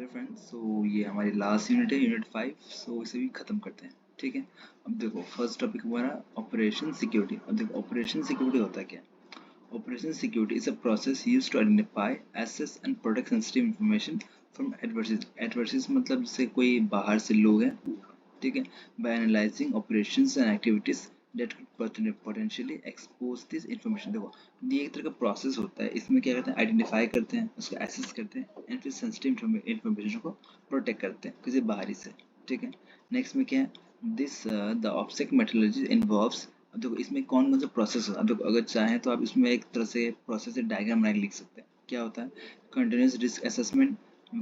Hello friends. So ये हमारी last unit है, यूनिट 5। सो इसे भी ख़त्म करते हैं, ठीक है। अब देखो, फर्स्ट टॉपिक हमारा ऑपरेशन सिक्योरिटी। अब देखो, ऑपरेशन सिक्योरिटी होता है क्या। Operation security is a process used to identify, assess and protect sensitive information from adversaries. Adversaries मतलब जैसे कोई बाहर से लोग हैं, ठीक है। By analysing operations and activities that could potentially expose this information। देखो, ये एक तरह का प्रोसेस होता है। इसमें क्या करते हैं, आइडेंटिफाई करते हैं, उसको एसेस करते हैं एंड फिर सेंसिटिव इंफॉर्मेशन को प्रोटेक्ट करते हैं किसी बाहरी से, ठीक है। नेक्स्ट में क्या है, this the object methodology involves. अब देखो, इसमें कौन कौन सा प्रोसेस होता है। अब देखो, अगर चाहें तो आप इसमें एक तरह से प्रोसेस से डायग्राम बना के लिख सकते हैं। क्या होता है, continuous risk assessment,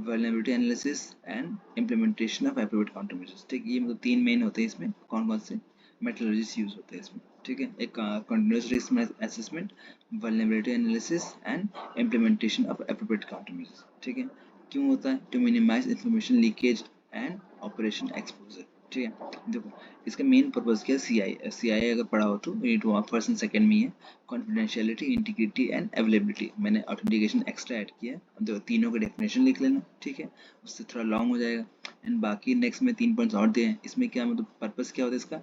vulnerability analysis and implementation of appropriate countermeasures। ठीक, ये मतलब तीन मेन होते हैं इसमें। कौन कौन से मेथोडोलॉजीज यूज होते हैं इसमें, ठीक है। एक continuous risk assessment, vulnerability analysis and implementation of appropriate countermeasures, ठीक है। क्यों होता है, to minimise information leakage and operation exposure, ठीक है। देखो, इसका मेन पर्पज क्या है, सी आई अगर पढ़ा हो तो यूनिट फर्स्ट एंड सेकंड में ही है। कॉन्फिडेंशियलिटी, इंटीग्रिटी एंड अवेलेबिलिटी, मैंने ऑथेंटिकेशन एक्स्ट्रा ऐड किया है। अब देखो, तीनों का डेफिनेशन लिख लेना, ठीक है। उससे थोड़ा लॉन्ग हो जाएगा। एंड बाकी नेक्स्ट में 3 पॉइंट्स और दिए हैं। इसमें क्या मतलब पर्पस क्या होता है इसका,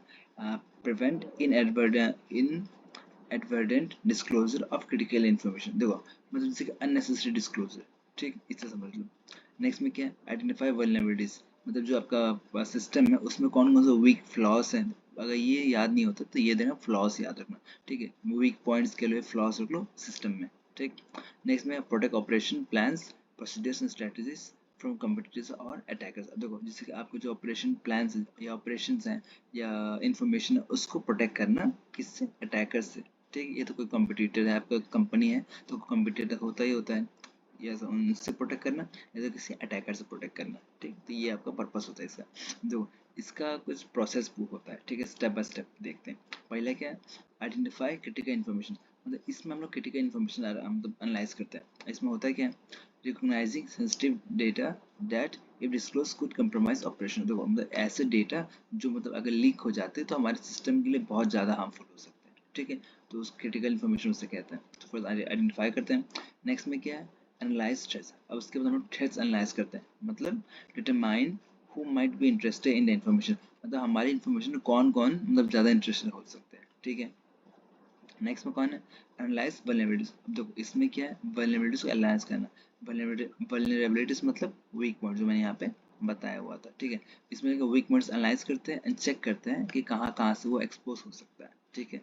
prevent inadvertent disclosure of critical information. देखो, मतलब जैसे अननेसेसरी डिस्क्लोजर, ठीक, इससे समझ लो। नेक्स्ट में क्या है, आइडेंटिफाई वल्नरेबिलिटीज, मतलब जो आपका सिस्टम है उसमें कौन कौन सा वीक फ्लॉस है। अगर ये याद नहीं होता तो ये देना, फ्लॉस याद रखना, ठीक है। वीक पॉइंट्स के लिए फ्लॉस रख लो सिस्टम में, ठीक। नेक्स्ट में protect operation plans, procedures and strategies from competitors और अटैकर्स। देखो, जैसे कि आपके जो ऑपरेशन प्लान्स या ऑपरेशंस हैं या इंफॉर्मेशन है, उसको प्रोटेक्ट करना किससे, अटैकर से, ठीक। ये तो कोई कम्पिटिटर है, आपका कंपनी है तो कंपिटिटर होता ही होता है, या तो उनसे प्रोटेक्ट करना या तो किसी अटैकर से प्रोटेक्ट करना, ठीक। तो ये आपका पर्पस होता है इसका। जो इसका कुछ प्रोसेस बुक होता है, ठीक है। स्टेप बाय स्टेप देखते हैं। पहला क्या है, आइडेंटिफाई क्रिटिकल इन्फॉर्मेशन। मतलब इसमें हम लोग क्रिटिकल इन्फॉर्मेशन मतलब एनालाइज करते हैं। इसमें होता है क्या, recognising sensitive data that if disclose could compromise operation. देखो, मतलब ऐसे डेटा जो मतलब अगर लीक हो जाते हैं तो हमारे सिस्टम के लिए बहुत ज़्यादा हार्मफुल हो सकते हैं, ठीक है। तो उस क्रिटिकल इन्फॉर्मेशन उसे कहते हैं। तो फिर आइडेंटिफाई करते हैं। नेक्स्ट में क्या है, एनालाइज थ्रेट्स। अब उसके बाद हम लोग थ्रेट्स एनालाइज करते हैं, मतलब determine who might be interested in the information, मतलब हमारी इन्फॉर्मेशन में कौन कौन मतलब ज़्यादा इंटरेस्टेड हो सकते हैं, ठीक है। नेक्स्ट में कौन है, एनालाइज वल्नरेबिलिटीज। अब देखो, इसमें क्या है, वल्नरेबिलिटीज को एनालाइज करना। वल्नरेबिलिटीज मतलब वीक पॉइंट, जो मैंने यहाँ पे बताया हुआ था, ठीक है। इसमें वीक पॉइंट्स एनालाइज करते हैं एंड चेक करते हैं कि कहाँ कहाँ से वो एक्सपोज हो सकता है, ठीक है।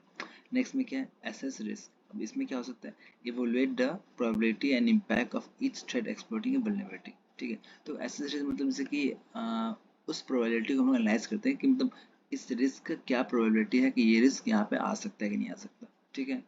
नेक्स्ट में क्या है, एसेस रिस्क। अब इसमें क्या हो सकता है, evaluate the probability and impact of each threat exploiting a vulnerability, ठीक है। तो एसेस रिस्क मतलब जैसे कि उस प्रोबेबिलिटी को हम लोग एनालाइज करते हैं कि मतलब इस रिस्क का क्या प्रोबेबिलिटी है कि ये रिस्क यहाँ पे आ सकता है कि नहीं आ सकता, ठीक है।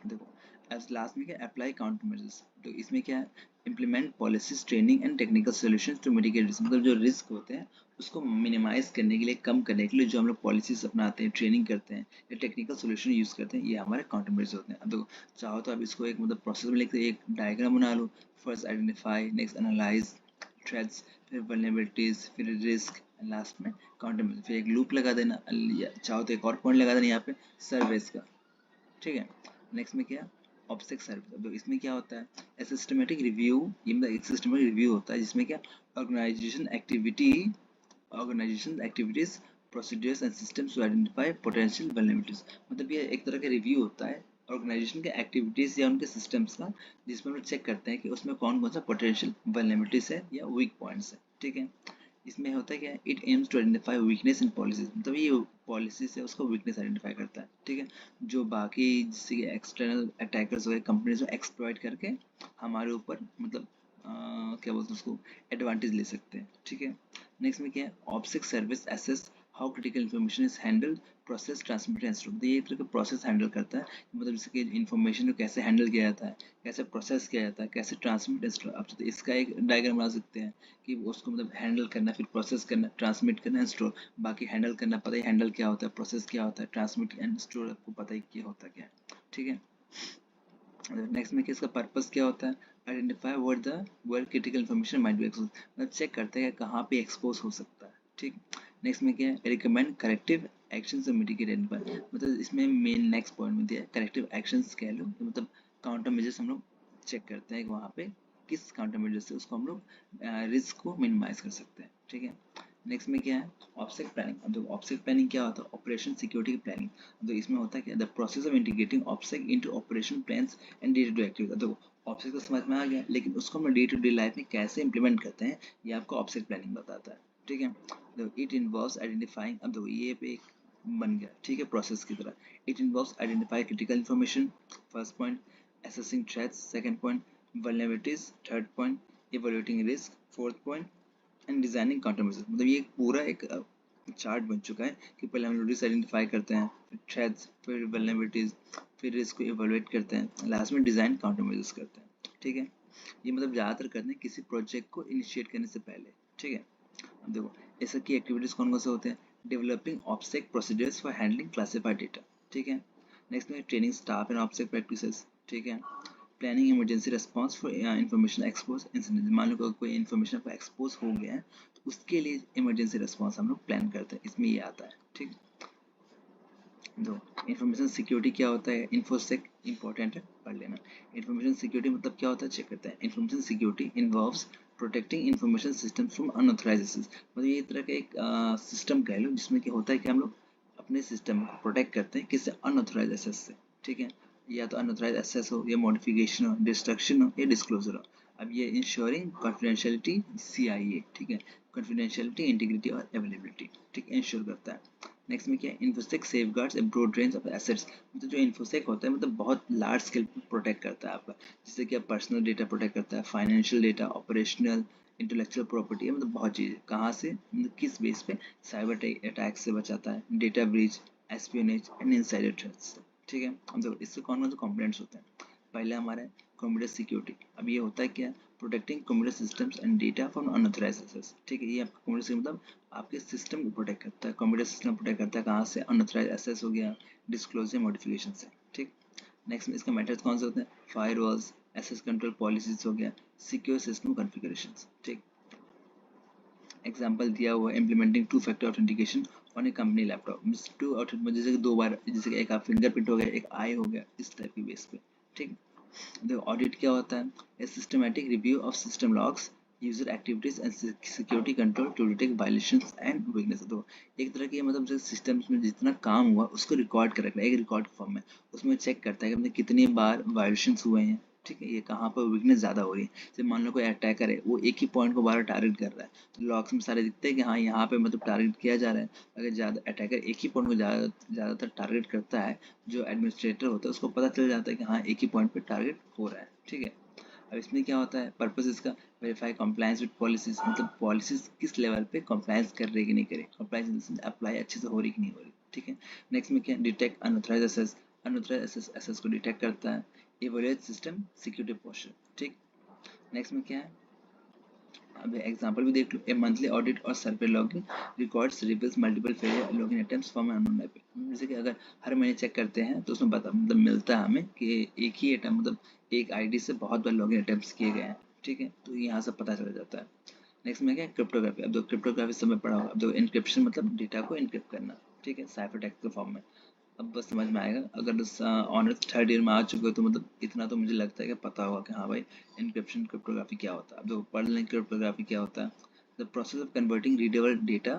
देखो, एज लास्ट में क्या, अप्लाई काउंटर मेजर्स। तो इसमें क्या है, implement policies, training and technical solutions to mitigate risk. मतलब जो रिस्क होते हैं उसको मिनिमाइज करने के लिए, कम करने के लिए जो हम लोग पॉलिसीज अपनाते हैं, ट्रेनिंग करते हैं या टेक्निकल सॉल्यूशन यूज करते हैं, ये हमारे काउंटर मेजर्स होते हैं। अब देखो, चाहो तो आप इसको एक मतलब प्रोसेस में लिखते एक डायग्राम बना लो। First identify, next analyse threats, फिर वल्नरेबिलिटीज, फिर रिस्क, लास्ट में काउंटर मेजर। फिर एक लूप लगा देना, चाहो तो एक और पॉइंट लगा देना यहाँ पे सर्विस का, ठीक है। नेक्स्ट में क्या, ऑब्जेक्ट सर्विस। अब इसमें क्या होता है, ए सिस्टमेटिक रिव्यू, ये मतलब एक सिस्टमेटिक रिव्यू होता है जिसमें क्या, organisation activity organisation activities, procedures and systems to identify potential vulnerabilities. मतलब ये एक तरह का रिव्यू होता है ऑर्गेनाइजेशन के एक्टिविटीज या उनके सिस्टम्स का, जिसमें हम लोग चेक करते हैं कि उसमें कौन कौन सा पोटेंशियल वल्नरेबिलिटीज है या वीक पॉइंट्स है, ठीक है। इसमें होता है क्या, it aims to identify weakness in policies. मतलब ये पॉलिसीज है उसको वीकनेस आइडेंटिफाई करता है, ठीक है। जो बाकी जैसे कि एक्सटर्नल अटैकर्स वगैरह कंपनीज में एक्सप्लॉइट करके हमारे ऊपर मतलब क्या बोलते हैं उसको, एडवांटेज ले सकते हैं, ठीक है। नेक्स्ट में क्या है, object service assess how critical information is handled, process, transmit and store. ये एक तरह का प्रोसेस हैंडल करता है, मतलब जैसे कि इन्फॉर्मेशन को कैसे हैंडल किया जाता है, कैसे प्रोसेस किया जाता है, कैसे ट्रांसमिट एंड स्टोर। अब तो इसका एक डायग्राम बना सकते हैं कि उसको मतलब हैंडल करना, फिर प्रोसेस करना, ट्रांसमिट करना एंड स्टोर। बाकी हैंडल करना पता ही, हैंडल क्या होता है, प्रोसेस क्या होता है, ट्रांसमिट एंड स्टोर आपको पता ही क्या होता है क्या, ठीक है। नेक्स्ट में इसका पर्पस क्या होता है, identify where critical information might be expose, मतलब चेक करते हैं कहाँ पे एक्सपोज हो सकता है, ठीक। नेक्स्ट में क्या है, recommend corrective actions to mitigate and, मतलब इसमें मेन नेक्स्ट पॉइंट में दिया है करेक्टिव एक्शंस कह लो, तो मतलब काउंटर मेजर्स हम लोग चेक करते हैं कि वहाँ पे किस काउंटर मेजर से उसको हम लोग रिस्क को मिनिमाइज कर सकते हैं, ठीक है। नेक्स्ट में क्या है, ऑब्जेक्ट प्लानिंग। अब देखो ऑब्जेक्ट प्लानिंग क्या होता है, ऑपरेशन सिक्योरिटी की प्लानिंग। तो इसमें होता है क्या, the process of integrating object into operation plans and day to day activities. देखो ऑब्जेक्ट तो समझ में आ गया, लेकिन उसको हम डे टू डे लाइफ में कैसे इंप्लीमेंट करते हैं ये आपको ऑब्जेक्ट प्लानिंग बताता है, ठीक है। देखो इट इन्वॉल्व्स आइडेंटिफाइंग, अब देखो ये पे एक बन गया, ठीक है, प्रोसेस की तरह। It involves identify critical information, first point, assessing threats, second point, vulnerabilities, third point, evaluating risk, fourth point, and designing countermeasures. मतलब ये पूरा एक चार्ट बन चुका है कि पहले हम लोग रिस्क आइडेंटिफाई करते हैं, फिर थ्रेट्स, फिर वल्नरेबिलिटीज, फिर रिस्क को इवेलुएट करते हैं, लास्ट में डिजाइन काउंटरमेजर्स करते हैं, ठीक है। ये मतलब ज़्यादातर करते हैं किसी प्रोजेक्ट को इनिशिएट करने से पहले, ठीक है। अब देखो ऐसा की एक्टिविटीज कौन कौन से होते हैं, developing object procedures for handling classified data, ठीक है। नेक्स्ट में training staff and object practices, ठीक है। Planning emergency response for information expose incident, मान लो कोई इन्फॉर्मेशन आपका एक्सपोज हो गया है तो उसके लिए इमरजेंसी रिस्पॉन्स हम लोग प्लान करते हैं, इसमें ये आता है, ठीक। दो, इंफॉर्मेशन सिक्योरिटी क्या होता है, इन्फोसेक इंपॉर्टेंट है, पढ़ लेना। इंफॉर्मेशन सिक्योरिटी मतलब क्या होता है, चेक करते हैं। Information security involves protecting information system from unauthorised access. मतलब ये तरह का एक सिस्टम कह लो जिसमें क्या होता है कि हम लोग अपने सिस्टम को प्रोटेक्ट करते हैं किससे, अनऑथराइज्ड एक्सेस से, ठीक है। या तो अनऑथराइज्ड एक्सेस हो, या मॉडिफिकेशन हो, डिस्ट्रक्शन हो, या डिस्क्लोजर हो। अब ये इंश्योरिंग कॉन्फिडेंशियलिटी, CIA, ठीक है, कॉन्फिडेंशियलिटी, इंटीग्रिटी और अवेलेबिलिटी, ठीक, इंश्योर करता है। नेक्स्ट में क्या है, infosec safeguards a broad range of assets. मतलब जो इन्फोसेक होता है मतलब बहुत लार्ज स्केल पर प्रोटेक्ट करता है आपका, जैसे कि आप पर्सनल डेटा प्रोटेक्ट करता है, financial data, operational, intellectual property है, मतलब बहुत चीज़। कहाँ से, मतलब किस बेस पे, साइबर अटैक से बचाता है, data breach, espionage and insider threats, ठीक है। अब देखो इससे कौन कौन से कॉम्पोनेंट्स होते हैं, पहले हमारा है कंप्यूटर सिक्योरिटी। अब ये होता है क्या, protecting computer systems and data from unauthorised access, ठीक है। ये आपका कंप्यूटर से मतलब आपके सिस्टम को प्रोटेक्ट करता है, कंप्यूटर सिस्टम प्रोटेक्ट करता है कहाँ से, अनऑथराइज्ड एक्सेस हो गया, डिस्क्लोजर, मॉडिफिकेशन से, ठीक। नेक्स्ट में इसका मेथड्स कौन से होते हैं, फायरवॉल्स, एक्सेस कंट्रोल पॉलिसीज हो गया, सिक्योर सिस्टम कॉन्फ़िगरेशंस, ठीक। एग्जाम्पल दिया हुआ है, implementing two factor authentication on a company laptop, two authentication जैसे कि दो बार, जैसे कि एक आप फिंगरप्रिंट हो गया, एक आई हो गया, इस टाइप की बेस पे, ठीक। देखो ऑडिट क्या होता है, a systematic review of system logs, user activities and security control to detect violations and weakness. तो एक तरह की मतलब जो सिस्टम्स में जितना काम हुआ उसको रिकॉर्ड कर रखना है एक रिकॉर्ड फॉर्म में, उसमें चेक करता है कि मतलब कितनी बार वायलेशंस हुए हैं, ठीक है, ये कहाँ पर वीकनेस ज़्यादा हो रही है। जैसे मान लो कोई अटैकर है वो एक ही पॉइंट को बार टारगेट कर रहा है, तो लॉग्स में सारे दिखते हैं कि हाँ यहाँ पे मतलब टारगेट किया जा रहा है। अगर ज़्यादा अटैकर एक ही पॉइंट को ज़्यादातर टारगेट करता है, जो एडमिनिस्ट्रेटर होता है उसको पता चल जाता है कि हाँ एक ही पॉइंट पे टारगेट हो रहा है, ठीक है। अब इसमें क्या होता है, पर्पस इसका वेरीफाई कंप्लायंस विद पॉलिसीज, मतलब पॉलिसीज किस लेवल पे कंप्लायंस कर रही कि नहीं करे, कंप्लायंस अप्लाई अच्छे से हो रही कि नहीं हो रही, ठीक है। नेक्स्ट में क्या, detect unauthorised access, unauthorised access को डिटेक्ट करता है, इवैल्यूएट सिस्टम सिक्योरिटी पोस्चर, ठीक। नेक्स्ट में क्या है, अब एग्जांपल भी देख लो, ए मंथली ऑडिट और server logging records reveals multiple failure login attempts from unknown IP. जैसे कि अगर हर महीने चेक करते हैं तो उसमें बता मतलब मिलता है हमें कि एक ही अटेम्प्ट मतलब एक आईडी से बहुत बार लॉगिन अटेम्प्ट्स किए गए हैं, ठीक है, तो यहाँ से पता चल जाता है। नेक्स्ट में क्या है, क्रिप्टोग्राफी। अब दो क्रिप्टोग्राफी समय पढ़ा होगा, अब दो इनक्रिप्शन मतलब डेटा को इनक्रिप्ट करना, ठीक है, साइफर टेक्स्ट के फॉर्म में। अब बस समझ में आएगा, अगर ऑनर्स थर्ड ईयर में आ चुके हो तो मतलब इतना तो मुझे लगता है कि पता होगा कि हाँ भाई इनक्रिप्शन क्रिप्टोग्राफी क्या होता है। अब देखो पढ़ लें क्रिप्टोग्राफी क्या होता है, the process of converting readable data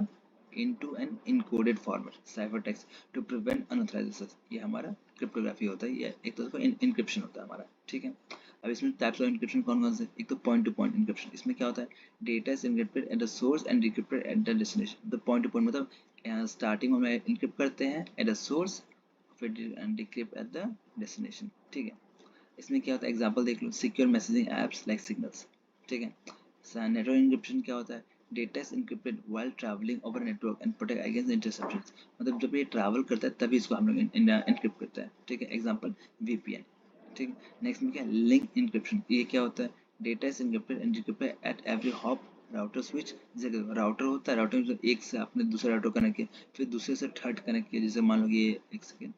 into an encoded format cipher text to prevent unauthorised access, ये हमारा क्रिप्टोग्राफी होता है, ये एक तरह का इनक्रिप्शन होता है हमारा, ठीक है। अब इसमें टाइप्स ऑफ इनक्रिप्शन कौन कौन से, एक तो पॉइंट टू पॉइंट इनक्रिप्शन। इसमें क्या होता है, data is encrypted at the source and decrypted at the destination. The point to point मतलब स्टार्टिंग में इनक्रिप्ट करते हैं एट द सोर्स, फिर डिक्रिप्ट एट द डेस्टिनेशन, ठीक है। इसमें क्या होता है, एग्जांपल देख लो, secure messaging apps like signals, ठीक है। नेटवर्क इंक्रिप्शन क्या होता है, data is encrypted while travelling over network and protect against interceptions. मतलब जब ये ट्रैवल करता है तभी इसको हम लोग इंक्रिप्ट करते हैं, ठीक है, एग्जांपल VPN, ठीक है। नेक्स्ट में क्या है, लिंक इंक्रिप्शन। ये क्या होता है, data is encrypted and decrypted at every hop router switch. जैसे राउटर होता है, राउटर में एक से आपने दूसरा राउटर कनेक्ट किया, फिर दूसरे से थर्ड कनेक्ट किया, जैसे मान लो ये एक सेकेंड,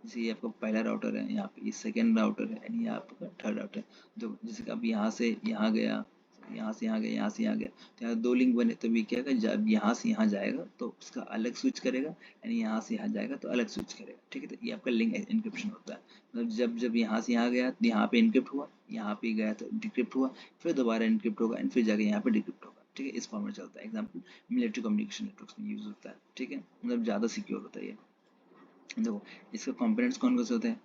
जैसे ये आपका पहला राउटर है, यहाँ पे ये सेकेंड राउटर है एंड ये आपका थर्ड राउटर है। तो जैसे कि अब यहाँ से यहाँ गया, यहाँ से यहाँ गया, यहाँ से यहाँ गया, तो यहाँ दो लिंक बने, तो भी क्या होगा, जब यहाँ से यहाँ जाएगा तो उसका अलग स्विच करेगा, यानी यहाँ से यहाँ जाएगा तो अलग स्विच करेगा, ठीक है। तो ये आपका लिंक इनक्रिप्शन होता है। मतलब जब जब यहाँ से यहाँ गया तो यहाँ पे इनक्रिप्ट हुआ, यहाँ पे गया तो डिक्रिप्ट हुआ, फिर दोबारा इनक्रिप्ट होगा एंड फिर जाके यहाँ पे डिक्रिप्ट होगा, ठीक है। इस फॉर्म में चलता है। एग्जाम्पल मिलिट्री कम्युनिकेशन नेटवर्क में यूज होता है, ठीक है। मतलब ज़्यादा सिक्योर होता है ये। देखो इसके कंपोनेंट्स कौन कौन से होते हैं।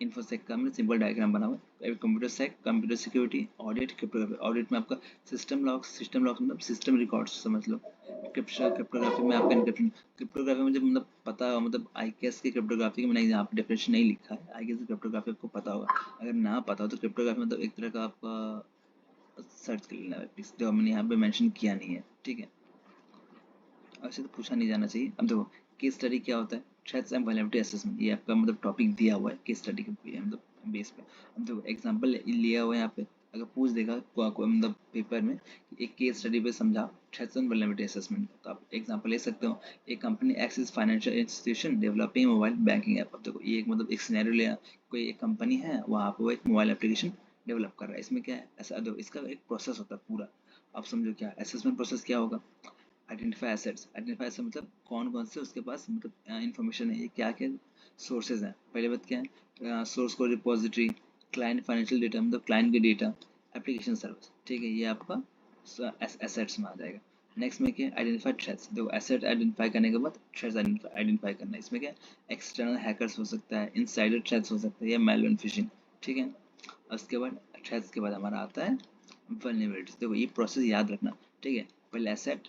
इन्फोसेक का हमने सिंपल डायग्राम बना हुआ है। Computer sec, computer security, audit, cryptography. Audit में आपका सिस्टम लॉक मतलब सिस्टम रिकॉर्ड्स समझ लो। क्रिप्टोग्राफी में आपका इनक्रिप्शन। क्रिप्टोग्राफी में जब मतलब पता मतलब आई गेस की क्रिप्टोग्राफी की मैंने यहाँ पे डेफिनेशन नहीं लिखा है, आई गेस क्रिप्टोग्राफी आपको पता होगा। अगर ना पता हो तो क्रिप्टोग्राफी मतलब एक तरह का आपका सर्च कर लेना है प्लीज, जो हमने यहाँ पे मेंशन किया नहीं है, ठीक है। ऐसे तो पूछा नहीं जाना चाहिए। अब देखो केस स्टडी क्या होता है, थ्रेट्स एंड वल्नरेबिलिटी असेसमेंट, ये आपका मतलब टॉपिक दिया हुआ है केस स्टडी के मतलब बेस पे। अब देखो एग्जांपल लिया हुआ है यहाँ पे, अगर पूछ देगा मतलब पेपर में कि एक केस स्टडी पे समझा थ्रेट्स एंड वल्नरेबिलिटी असेसमेंट, तो आप एग्जांपल ले सकते हो। एक company axis financial institution developing mobile banking app. अब देखो ये एक मतलब एक सिनेरियो लिया, कोई एक कंपनी है वहाँ पे वो एक मोबाइल एप्लीकेशन डेवलप कर रहा है। इसमें क्या है ऐसा, देखो इसका एक प्रोसेस होता है पूरा। आप समझो क्या असेसमेंट प्रोसेस क्या होगा। आइडेंटिफाई एसेट्स, आइडेंटिफाई एसेट मतलब कौन कौन से उसके पास मतलब इंफॉर्मेशन है, ये क्या क्या सोर्सेज हैं। पहले बात क्या है, source code repository, client financial data मतलब क्लाइंट के डेटा, एप्लीकेशन सर्विस, ठीक है। ये आपका एसेट्स में आ जाएगा। नेक्स्ट में क्या है, आइडेंटिफाई थ्रेट्स। देखो एसेट आइडेंटिफाई करने के बाद थ्रेट्स आइडेंटिफाई करना है। इसमें क्या है, एक्सटर्नल हैकर्स हो सकता है, इनसाइडर थ्रेट्स हो सकता है, या मैलवेयर फिशिंग, ठीक है। उसके बाद थ्रेट्स के बाद हमारा आता है वल्नरेबिलिटीज। देखो ये प्रोसेस याद रखना, ठीक है। पहले एसेट,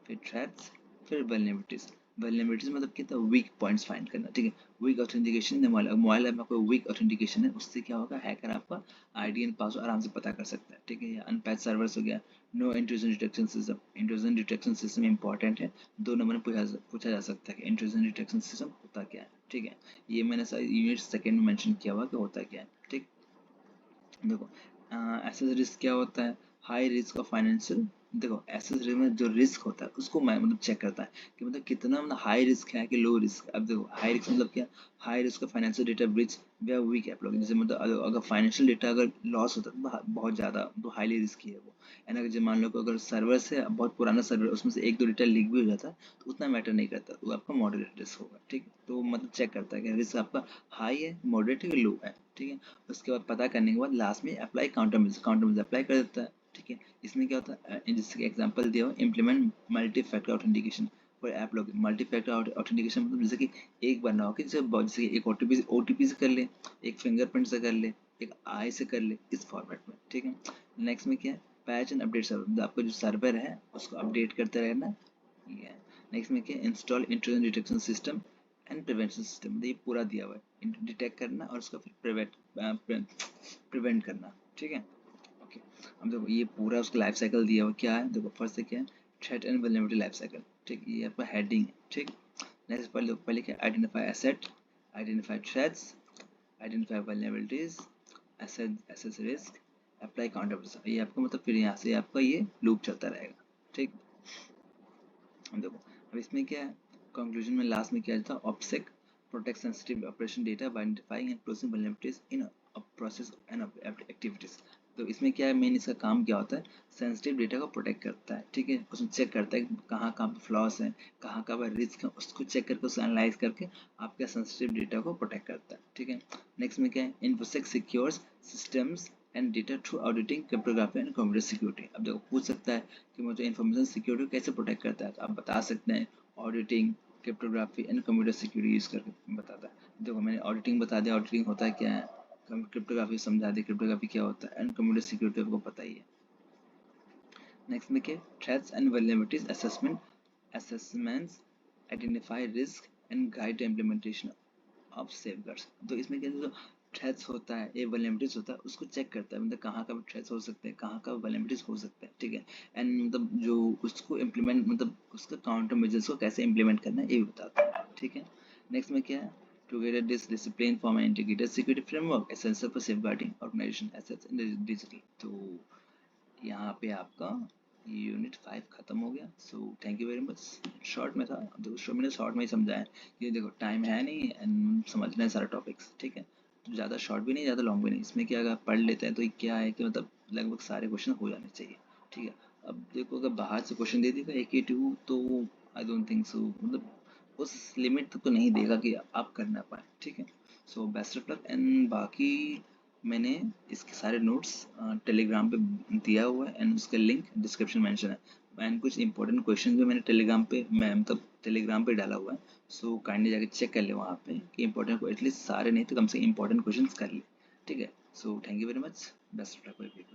फिर थ्रेट्स, फिर वल्नरेबिलिटीज। वल्नरेबिलिटीज मतलब कितना वीक पॉइंट्स फाइंड करना, ठीक है। वीक ऑथेंटिकेशन, मोबाइल ऐप में कोई वीक ऑथेंटिकेशन है, उससे क्या होगा, हैकर आपका आईडी एंड पासवर्ड आराम से पता कर सकता है, ठीक है। या अनपैच सर्वर्स हो गया, no intrusion detection system. Intrusion detection system important है, 2 नंबर में पूछा जा सकता है कि इंट्रूजन डिटेक्शन सिस्टम होता क्या है, ठीक है। ये मैंने यूनिट सेकेंड में मेंशन किया हुआ कि होता क्या है, ठीक। देखो एसेस रिस्क क्या होता है, हाई रिस्क ऑफ फाइनेंशियल। देखो एसेस रिस्क में जो रिस्क होता है उसको मैं मतलब चेक करता है कि मतलब कितना मतलब हाई रिस्क है कि लो रिस्क। अब देखो हाई रिस्क मतलब क्या, high risk of financial data breach way weak app log. जैसे मतलब अगर फाइनेंशियल डेटा अगर लॉस होता है तो बहुत ज़्यादा तो हाईली रिस्की है वो। एंड अगर जो मान लो कि अगर सर्वर से बहुत पुराना सर्वर उसमें से एक दो डेटा लीक भी हो जाता है तो उतना मैटर नहीं करता, वो आपका मॉडरेट रिस्क होगा, ठीक है। तो मतलब चेक करता है कि रिस्क आपका हाई है, मॉडरेट है, लो है, ठीक है। उसके बाद पता करने के बाद लास्ट में अप्लाई काउंटर अप्लाई कर देता है, ठीक है। इसमें क्या होता है, जिसके एग्जांपल दिया हो, implement multi factor authentication for app login. Multi factor authentication मतलब जैसे कि एक बार ना हो कि जैसे एक ओटीपी से कर ले, एक फिंगरप्रिंट से कर ले, एक आई से कर ले, इस फॉर्मेट में, ठीक है। नेक्स्ट में क्या है, पैच एंड अपडेट सर्वर, मतलब आपका जो सर्वर है उसको अपडेट करते रहना, ये है। नेक्स्ट में क्या है, install intrusion detection system and prevention system, मतलब ये पूरा दिया हुआ है, डिटेक्ट करना और उसका फिर प्रिवेंट करना, ठीक है। ओके अब देखो ये पूरा उसका लाइफ साइकिल दिया हुआ क्या है। देखो फर्स्ट से क्या है, threat and vulnerability life cycle, ठीक। ये आपका हेडिंग है, ठीक। नेक्स्ट पहले क्या, identify asset, identify threats, identify vulnerabilities, assess risk, apply counter. ये आपका मतलब फिर यहाँ से आपका ये लूप चलता रहेगा, ठीक। देखो अब इसमें क्या है, कंक्लूजन में लास्ट में क्या था, OPSEC protect sensitive operation data by identifying and closing vulnerabilities in process and activities. तो इसमें क्या है, मेन इसका काम क्या होता है, सेंसिटिव डेटा को प्रोटेक्ट करता है, ठीक है। उसमें चेक करता है कहाँ कहाँ पे फ्लॉस है, कहाँ कहाँ पर रिस्क है, उसको चेक करके उसको एनालाइज करके आपके सेंसिटिव डेटा को प्रोटेक्ट करता है, ठीक है। नेक्स्ट में क्या है, InfoSec secures systems and data through auditing cryptography and computer security. अब देखो पूछ सकता है कि मुझे इन्फॉर्मेशन सिक्योरिटी को कैसे प्रोटेक्ट करता है, तो आप बता सकते हैं auditing, cryptography and computer security use करके बताता है। देखो मैंने ऑडिटिंग बता दिया, ऑडिटिंग होता है क्या है, क्रिप्टोग्राफी समझा दी, क्रिप्टोग्राफी क्या होता है, एंड कंप्यूटर सिक्योरिटी आपको पता ही है। नेक्स्ट में क्या, threats and vulnerabilities assessments, identify risk and guide implementation of safeguards. तो इसमें क्या है, जो थ्रेट्स होता है, ये वल्नरेबिलिटीज होता है, उसको चेक करता है मतलब कहाँ का थ्रेट्स हो सकते हैं, कहाँ का वल्नरेबिलिटीज हो सकते हैं, ठीक है। एंड मतलब जो उसको इम्प्लीमेंट मतलब उसका काउंटर मेजर्स को कैसे इम्प्लीमेंट करना है ये भी बताता है, ठीक है। नेक्स्ट में क्या है, together this discipline form an integrated security framework essential for safeguarding organization assets in the digital। तो यहाँ पे आपका यूनिट 5 खत्म हो गया। So thank you very much. Short में था, दूसरा मैंने शॉर्ट में ही समझाया कि देखो टाइम है नहीं एंड समझना है सारा टॉपिक्स, ठीक है। तो ज़्यादा शॉर्ट भी नहीं ज़्यादा लॉन्ग भी नहीं, इसमें क्या अगर पढ़ लेते हैं तो क्या है कि मतलब लगभग सारे क्वेश्चन हो जाने चाहिए। ठीक है, अब देखो अगर बाहर से क्वेश्चन दे देगा एक ही टू तो आई डोंट थिंक सो, मतलब उस लिमिट तक तो नहीं देगा कि आप कर ना पाए। ठीक है, so best of luck. And बाकी मैंने इसके सारे नोट्स टेलीग्राम पे दिया हुआ है एंड उसका लिंक डिस्क्रिप्शन मेंशन है। एंड कुछ इंपॉर्टेंट क्वेश्चन भी मैंने टेलीग्राम पे मैं मतलब टेलीग्राम पे डाला हुआ है, सो काइंडली जाके चेक कर ले वहाँ पे कि इंपॉर्टेंट एटलीस्ट सारे नहीं तो कम से इंपॉर्टेंट क्वेश्चन कर ले। ठीक है, so thank you very much, best of luck.